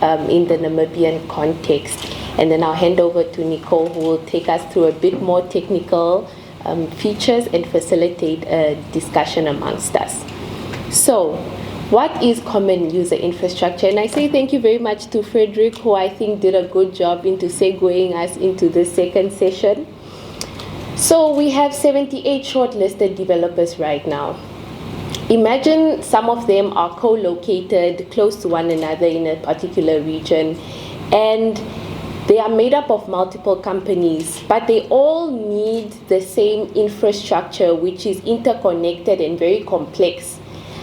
in the Namibian context. And then I'll hand over to Nicole, who will take us through a bit more technical features and facilitate a discussion amongst us. So, what is common user infrastructure? And I say thank you very much to Frederick, who I think did a good job into segueing us into the second session. So we have 78 shortlisted developers right now. Imagine some of them are co-located close to one another in a particular region, and they are made up of multiple companies, but they all need the same infrastructure, which is interconnected and very complex.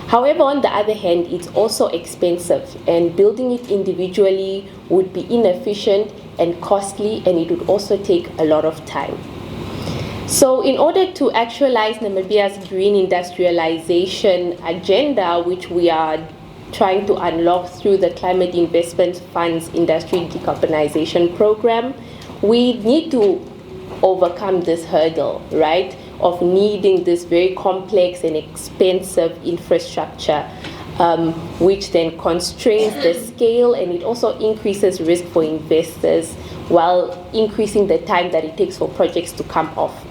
However, on the other hand, it's also expensive, and building it individually would be inefficient and costly, and it would also take a lot of time. So in order to actualize Namibia's green industrialization agenda, which we are trying to unlock through the Climate Investment Fund's Industry Decarbonization Program, we need to overcome this hurdle, right, of needing this very complex and expensive infrastructure, which then constrains the scale, and it also increases risk for investors while increasing the time that it takes for projects to come off.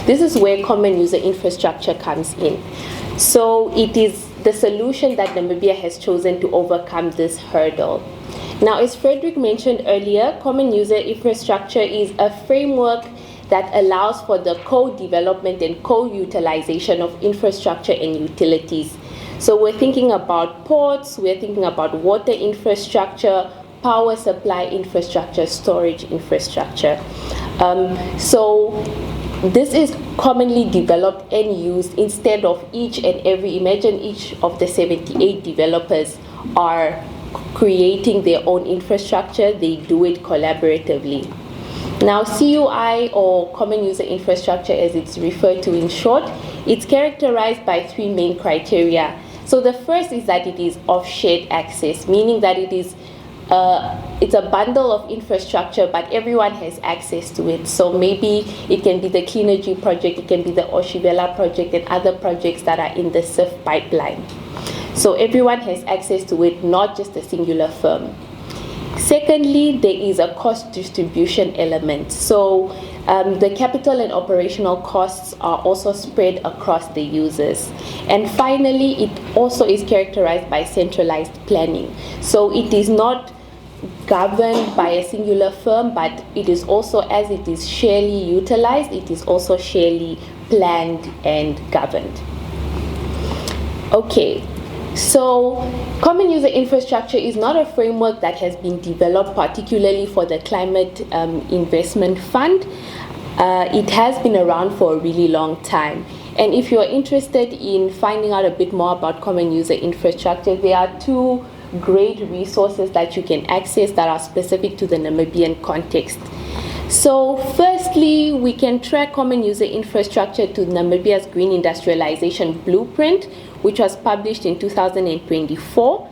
This is where common user infrastructure comes in. So it is the solution that Namibia has chosen to overcome this hurdle. Now, as Frederick mentioned earlier, common user infrastructure is a framework that allows for the co-development and co-utilization of infrastructure and utilities. So we're thinking about ports, we're thinking about water infrastructure, power supply infrastructure, storage infrastructure. So this is commonly developed and used instead of imagine each of the 78 developers are creating their own infrastructure, they do it collaboratively. Now, CUI, or Common User Infrastructure as it's referred to in short, it's characterized by three main criteria. So the first is that it is of shared access, meaning that it's a bundle of infrastructure, but everyone has access to it. So maybe it can be the Cleanergy project, it can be the Oshivela project, and other projects that are in the CIF pipeline. So everyone has access to it, not just a singular firm. Secondly, there is a cost distribution element. So the capital and operational costs are also spread across the users. And finally, it also is characterized by centralized planning. So it is not governed by a singular firm, but it is also, as it is sharely utilized, it is also sharely planned and governed. Okay. So, common user infrastructure is not a framework that has been developed particularly for the Climate Investment Fund. It has been around for a really long time. And if you're interested in finding out a bit more about common user infrastructure, there are two great resources that you can access that are specific to the Namibian context. So firstly, we can track common user infrastructure to Namibia's Green Industrialization Blueprint, which was published in 2024.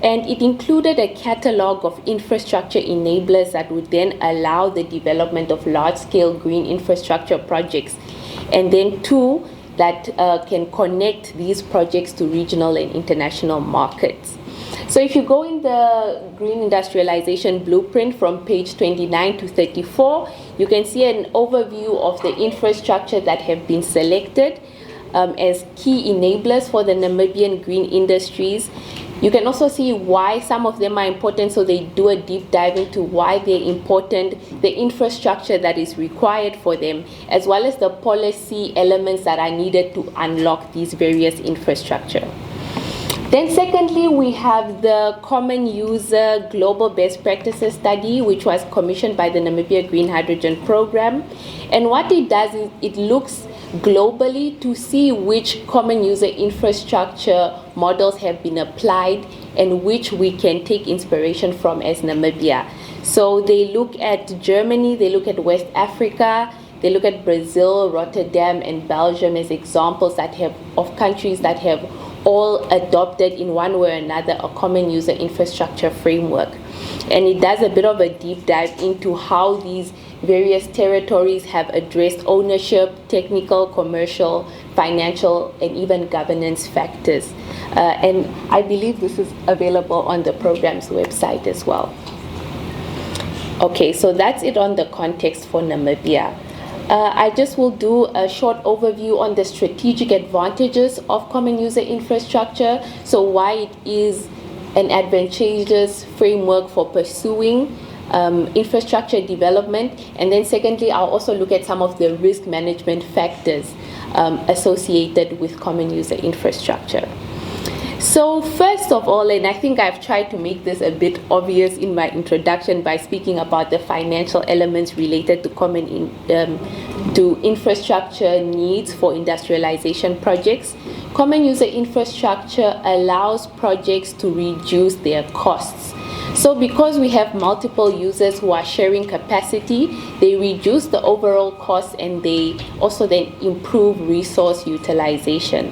And it included a catalog of infrastructure enablers that would then allow the development of large-scale green infrastructure projects. And then two, that can connect these projects to regional and international markets. So if you go in the Green Industrialization Blueprint from page 29 to 34, you can see an overview of the infrastructure that have been selected as key enablers for the Namibian green industries. You can also see why some of them are important, so they do a deep dive into why they're important, the infrastructure that is required for them, as well as the policy elements that are needed to unlock these various infrastructure. Then secondly, we have the Common User Global Best Practices Study, which was commissioned by the Namibia Green Hydrogen Program. And what it does is it looks globally to see which common user infrastructure models have been applied and which we can take inspiration from as Namibia. So they look at Germany, they look at West Africa, they look at Brazil, Rotterdam, and Belgium as examples of countries that have all adopted in one way or another a common user infrastructure framework. And it does a bit of a deep dive into how these various territories have addressed ownership, technical, commercial, financial and even governance factors. And I believe this is available on the program's website as well. Okay, so that's it on the context for Namibia. I just will do a short overview on the strategic advantages of common user infrastructure, so why it is an advantageous framework for pursuing infrastructure development. And then secondly, I'll also look at some of the risk management factors associated with common user infrastructure. So first of all, and I think I've tried to make this a bit obvious in my introduction by speaking about the financial elements related to infrastructure needs for industrialization projects. Common user infrastructure allows projects to reduce their costs. So because we have multiple users who are sharing capacity, they reduce the overall cost and they also then improve resource utilization.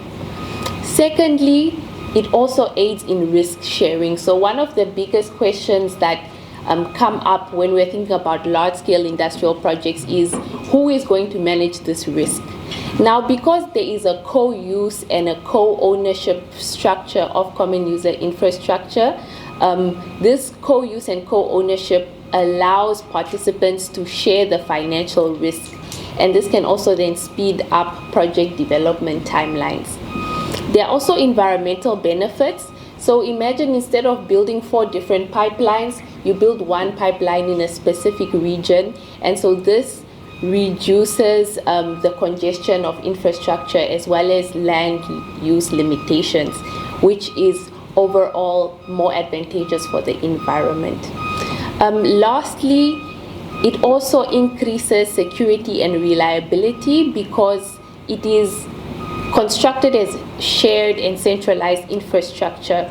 Secondly, it also aids in risk sharing. So one of the biggest questions that come up when we're thinking about large-scale industrial projects is who is going to manage this risk? Now, because there is a co-use and a co-ownership structure of common user infrastructure, this co-use and co-ownership allows participants to share the financial risk, and this can also then speed up project development timelines. There are also environmental benefits. So imagine instead of building 4 different pipelines, you build one pipeline in a specific region, and so this reduces the congestion of infrastructure as well as land use limitations, which is overall more advantageous for the environment. Lastly, it also increases security and reliability because it is constructed as shared and centralized infrastructure,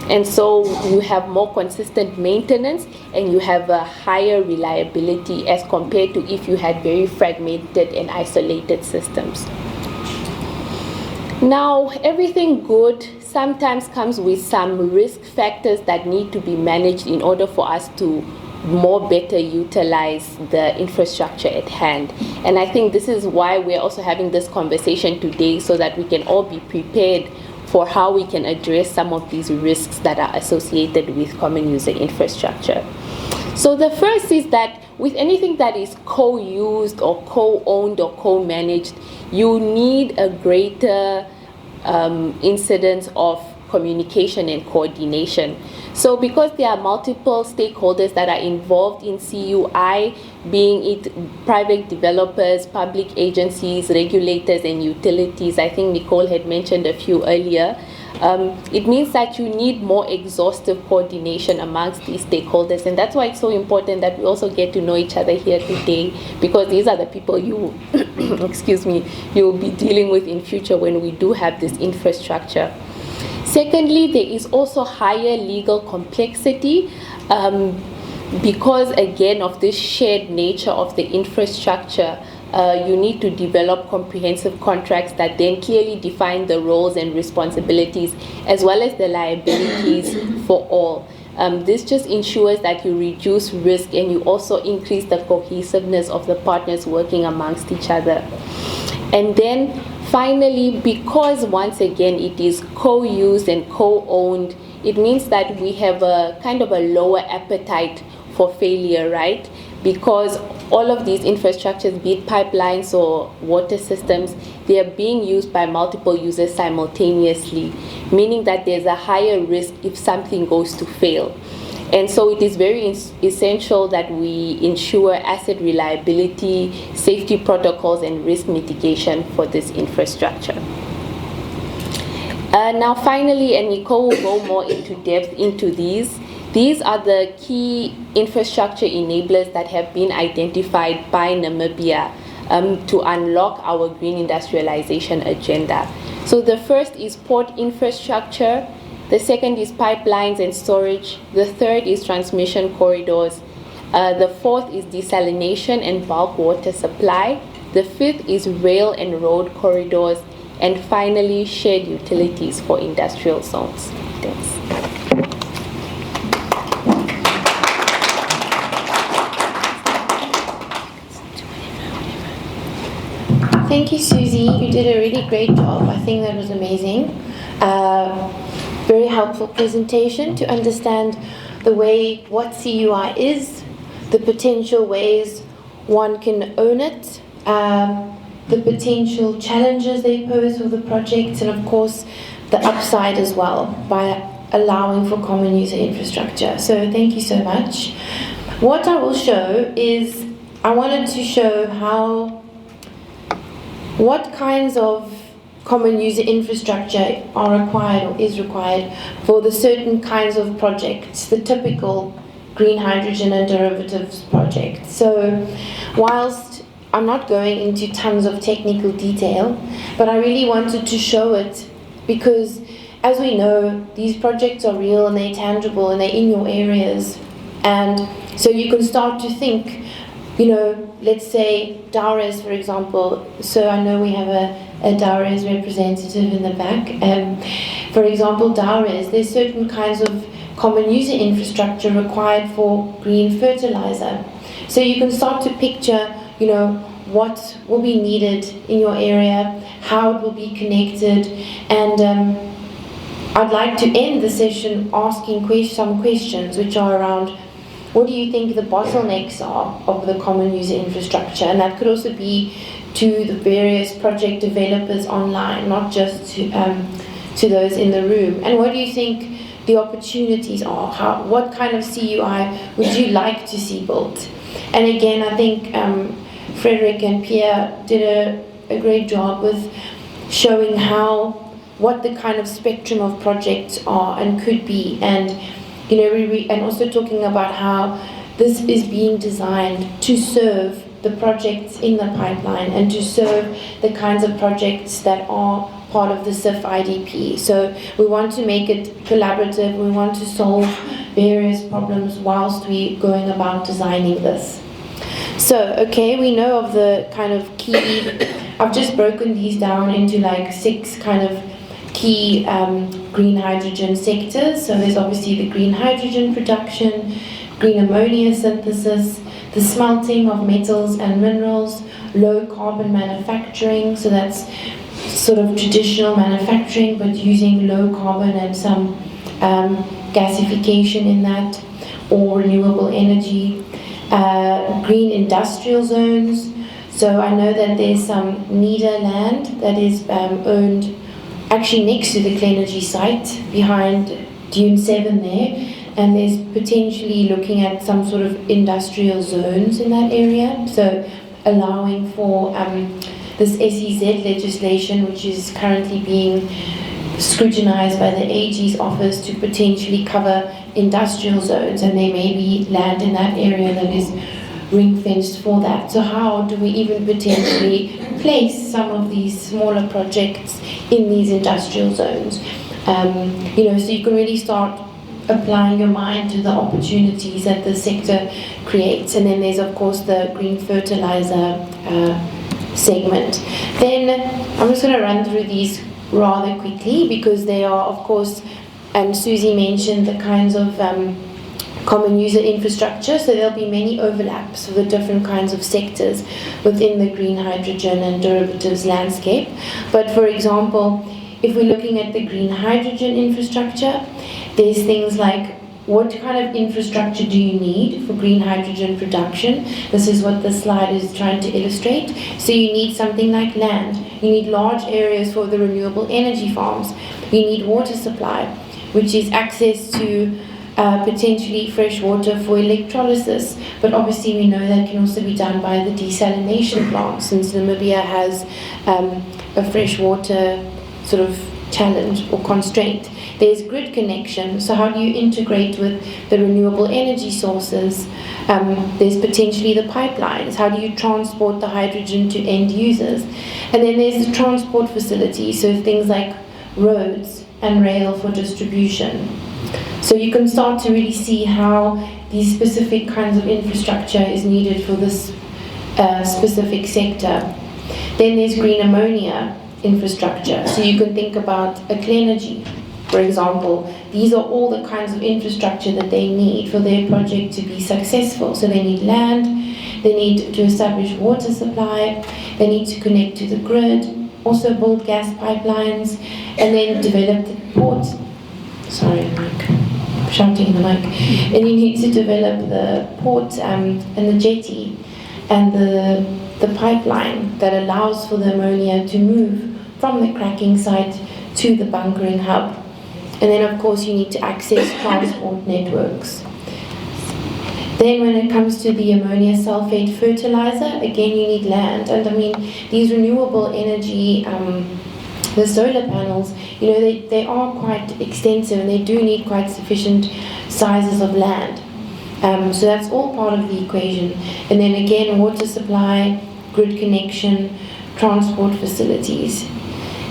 and so you have more consistent maintenance and you have a higher reliability as compared to if you had very fragmented and isolated systems. Now, everything good sometimes comes with some risk factors that need to be managed in order for us to more better utilize the infrastructure at hand. And I think this is why we're also having this conversation today, so that we can all be prepared for how we can address some of these risks that are associated with common user infrastructure. So the first is that with anything that is co-used or co-owned or co-managed, you need a greater incidence of communication and coordination. So because there are multiple stakeholders that are involved in CUI, being it private developers, public agencies, regulators, and utilities, I think Nicole had mentioned a few earlier, it means that you need more exhaustive coordination amongst these stakeholders. And that's why it's so important that we also get to know each other here today, because these are the people you, excuse me, you will be dealing with in future when we do have this infrastructure. Secondly, there is also higher legal complexity because, again, of this shared nature of the infrastructure. You need to develop comprehensive contracts that then clearly define the roles and responsibilities as well as the liabilities for all. This just ensures that you reduce risk and you also increase the cohesiveness of the partners working amongst each other. And then finally, because once again it is co-used and co-owned, it means that we have a kind of a lower appetite for failure, right? Because all of these infrastructures, be it pipelines or water systems, they are being used by multiple users simultaneously, meaning that there's a higher risk if something goes to fail. And so it is very essential that we ensure asset reliability, safety protocols, and risk mitigation for this infrastructure. Now finally, and Nicole will go more into depth into these. These are the key infrastructure enablers that have been identified by Namibia to unlock our green industrialization agenda. So the first is port infrastructure. The second is pipelines and storage. The third is transmission corridors. The fourth is desalination and bulk water supply. The fifth is rail and road corridors. And finally, shared utilities for industrial zones. Thanks. Thank you, Suzie. You did a really great job. I think that was amazing. Very helpful presentation to understand the way what CUI is, the potential ways one can own it, the potential challenges they pose for the projects, and of course the upside as well by allowing for common user infrastructure. So thank you so much. What I will show is, I wanted to show what kinds of common user infrastructure are required or is required for the certain kinds of projects, the typical green hydrogen and derivatives projects. So whilst I'm not going into tons of technical detail, but I really wanted to show it because, as we know, these projects are real and they're tangible and they're in your areas. And so you can start to think, you know, let's say Dowres, for example. So I know we have a Dowres representative in the back. For example, Dowres, there's certain kinds of common user infrastructure required for green fertilizer. So you can start to picture, you know, what will be needed in your area, how it will be connected, and I'd like to end the session asking some questions which are around, what do you think the bottlenecks are of the common user infrastructure? And that could also be to the various project developers online, not just to those in the room. And what do you think the opportunities are? What kind of CUI would you like to see built? And again, I think Frederick and Pierre did a great job with showing what the kind of spectrum of projects are and could be, and you know, and also talking about how this is being designed to serve the projects in the pipeline and to serve the kinds of projects that are part of the CIF IDP. So we want to make it collaborative, we want to solve various problems whilst we're going about designing this. So, okay, we know of the kind of key, I've just broken these down into like 6 kind of key green hydrogen sectors. So there's obviously the green hydrogen production, green ammonia synthesis, the smelting of metals and minerals, low carbon manufacturing, so that's sort of traditional manufacturing but using low carbon and some gasification in that, or renewable energy, green industrial zones. So I know that there's some NEDA land that is owned actually next to the Clenergy site behind Dune 7 there, and there's potentially looking at some sort of industrial zones in that area, so allowing for this SEZ legislation, which is currently being scrutinized by the AG's office to potentially cover industrial zones, and there may be land in that area that is ring-fenced for that. So how do we even potentially place some of these smaller projects in these industrial zones? You know, so you can really start applying your mind to the opportunities that the sector creates. And then there's of course the green fertilizer segment. Then I'm just going to run through these rather quickly because they are of course, Suzie mentioned the kinds of common user infrastructure, so there'll be many overlaps for the different kinds of sectors within the green hydrogen and derivatives landscape. But for example, if we're looking at the green hydrogen infrastructure, there's things like, what kind of infrastructure do you need for green hydrogen production? This is what the slide is trying to illustrate. So you need something like land, you need large areas for the renewable energy farms, you need water supply, which is access to potentially fresh water for electrolysis, but obviously we know that can also be done by the desalination plant, since Namibia has a fresh water sort of challenge or constraint. There's grid connection, so how do you integrate with the renewable energy sources? There's potentially the pipelines, how do you transport the hydrogen to end users? And then there's the transport facilities, so things like roads and rail for distribution. So you can start to really see how these specific kinds of infrastructure is needed for this specific sector. Then there's green ammonia infrastructure. So you can think about a Clenergy, for example. These are all the kinds of infrastructure that they need for their project to be successful. So they need land, They need to establish water supply. They need to connect to the grid, also build gas pipelines, and then develop the port. Sorry, I'm shouting in the mic. And you need to develop the port and the jetty and the pipeline that allows for the ammonia to move from the cracking site to the bunkering hub. And then, of course, you need to access transport networks. Then when it comes to the ammonia sulfate fertilizer, again, you need land. And I mean, these renewable energy, the solar panels, you know, they are quite extensive and they do need quite sufficient sizes of land. So that's all part of the equation. And then again, water supply, grid connection, transport facilities.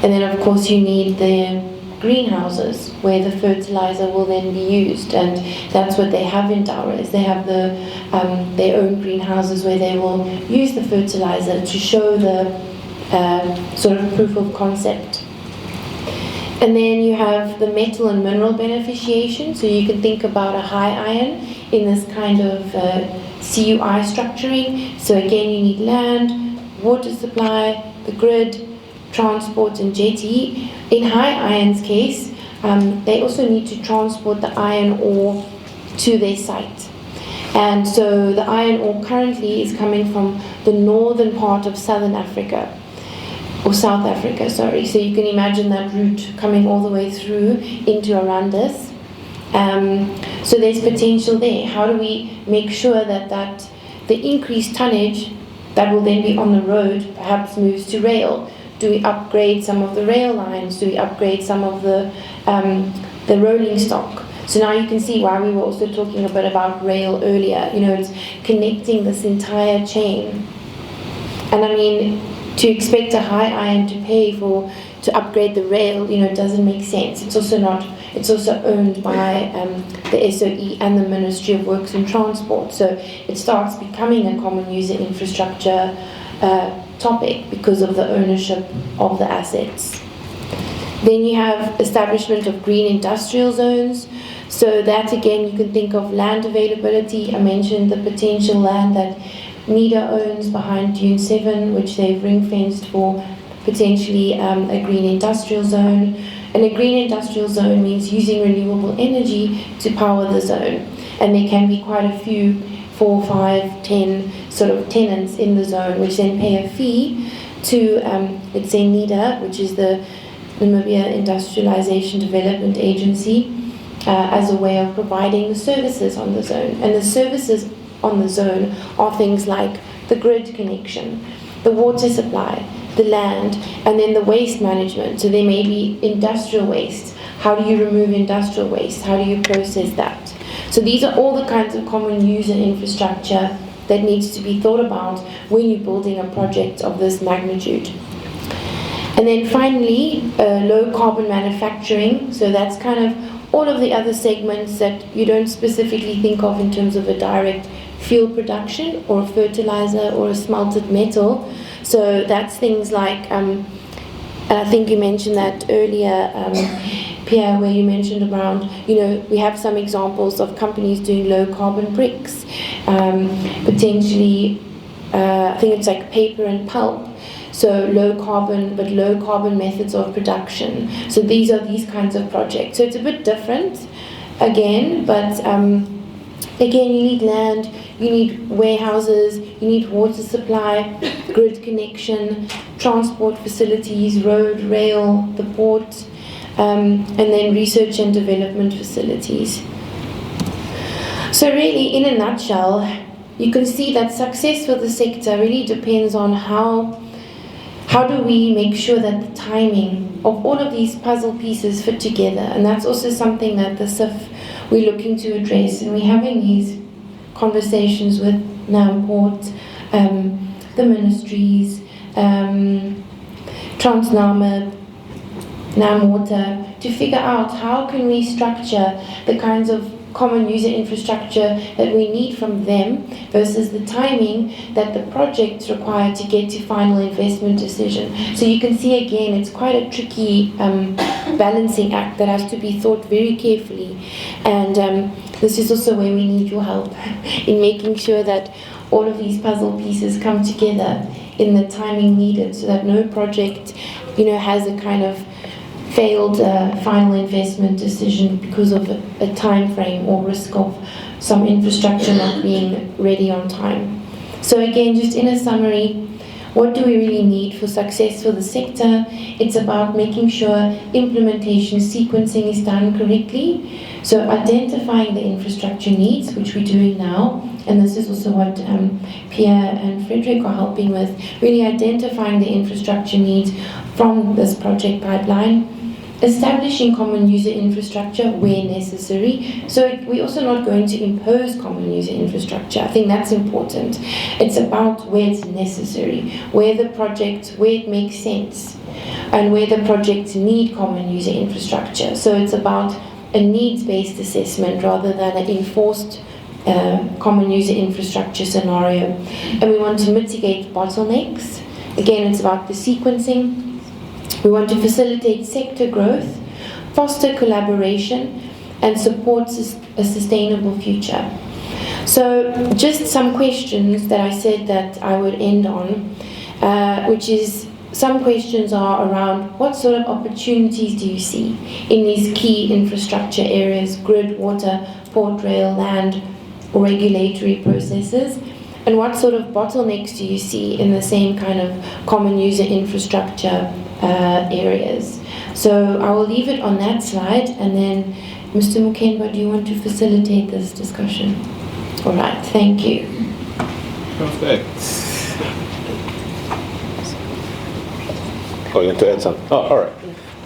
And then, of course, you need the greenhouses where the fertilizer will then be used, and that's what they have in Dowras. They have their own greenhouses where they will use the fertilizer to show the sort of proof of concept. And then you have the metal and mineral beneficiation, so you can think about a high iron in this kind of CUI structuring. So again, you need land, water supply, the grid, transport and jetty. In high iron's case, they also need to transport the iron ore to their site. And so the iron ore currently is coming from the northern part of southern Africa, or South Africa, sorry. So you can imagine that route coming all the way through into Arandis. So there's potential there. How do we make sure that the increased tonnage that will then be on the road perhaps moves to rail? Do we upgrade some of the rail lines? Do we upgrade some of the rolling stock? So now you can see why we were also talking a bit about rail earlier. You know, it's connecting this entire chain. And I mean, to expect a high iron to pay to upgrade the rail, you know, doesn't make sense. It's also owned by the SOE and the Ministry of Works and Transport. So it starts becoming a common user infrastructure topic because of the ownership of the assets. Then you have establishment of green industrial zones. So that again, you can think of land availability. I mentioned the potential land that NIDA owns behind Dune 7, which they've ring-fenced for potentially a green industrial zone. And a green industrial zone means using renewable energy to power the zone. And there can be quite a few, 4, 5, 10 sort of tenants in the zone, which then pay a fee to, let's say, NIDA, which is the Namibia Industrialization Development Agency, as a way of providing the services on the zone. And the services on the zone are things like the grid connection, the water supply, the land, and then the waste management. So there may be industrial waste. How do you remove industrial waste? How do you process that? So these are all the kinds of common user infrastructure that needs to be thought about when you're building a project of this magnitude. And then finally, low carbon manufacturing. So that's kind of all of the other segments that you don't specifically think of in terms of a direct fuel production or a fertilizer or a smelted metal. So that's things like, I think you mentioned that earlier, Pierre, where you mentioned around, you know, we have some examples of companies doing low carbon bricks, potentially, I think it's like paper and pulp. So low carbon methods of production. So these are these kinds of projects. So it's a bit different, again, but again, you need land, you need warehouses, you need water supply, grid connection, transport facilities, road, rail, the port, and then research and development facilities. So really, in a nutshell, you can see that success for the sector really depends on how do we make sure that the timing of all of these puzzle pieces fit together. And that's also something that the CIF, we're looking to address. And we're having these conversations with NAMPort, the ministries, Transnamib, NAMWater, to figure out how can we structure the kinds of common user infrastructure that we need from them versus the timing that the projects require to get to final investment decision. So you can see again, it's quite a tricky balancing act that has to be thought very carefully. And this is also where we need your help in making sure that all of these puzzle pieces come together in the timing needed, so that no project, has a kind of failed final investment decision because of a time frame or risk of some infrastructure not being ready on time. So again, just in a summary, what do we really need for success for the sector? It's about making sure implementation sequencing is done correctly. So identifying the infrastructure needs, which we're doing now, and this is also what Pierre and Frederick are helping with, really identifying the infrastructure needs from this project pipeline, establishing common user infrastructure where necessary. So we're also not going to impose common user infrastructure. I think that's important. It's about where it's necessary, where it makes sense, and where the projects need common user infrastructure. So it's about a needs-based assessment rather than an enforced common user infrastructure scenario. And we want to mitigate bottlenecks. Again, it's about the sequencing. We want to facilitate sector growth, foster collaboration, and support a sustainable future. So just some questions that I said that I would end on, which is, some questions are around what sort of opportunities do you see in these key infrastructure areas, grid, water, port, rail, land, or regulatory processes? And what sort of bottlenecks do you see in the same kind of common user infrastructure areas? So I will leave it on that slide, and then Mr. Mukemba, do you want to facilitate this discussion? All right, thank you. Perfect. Oh, you want to add something? Oh, all right.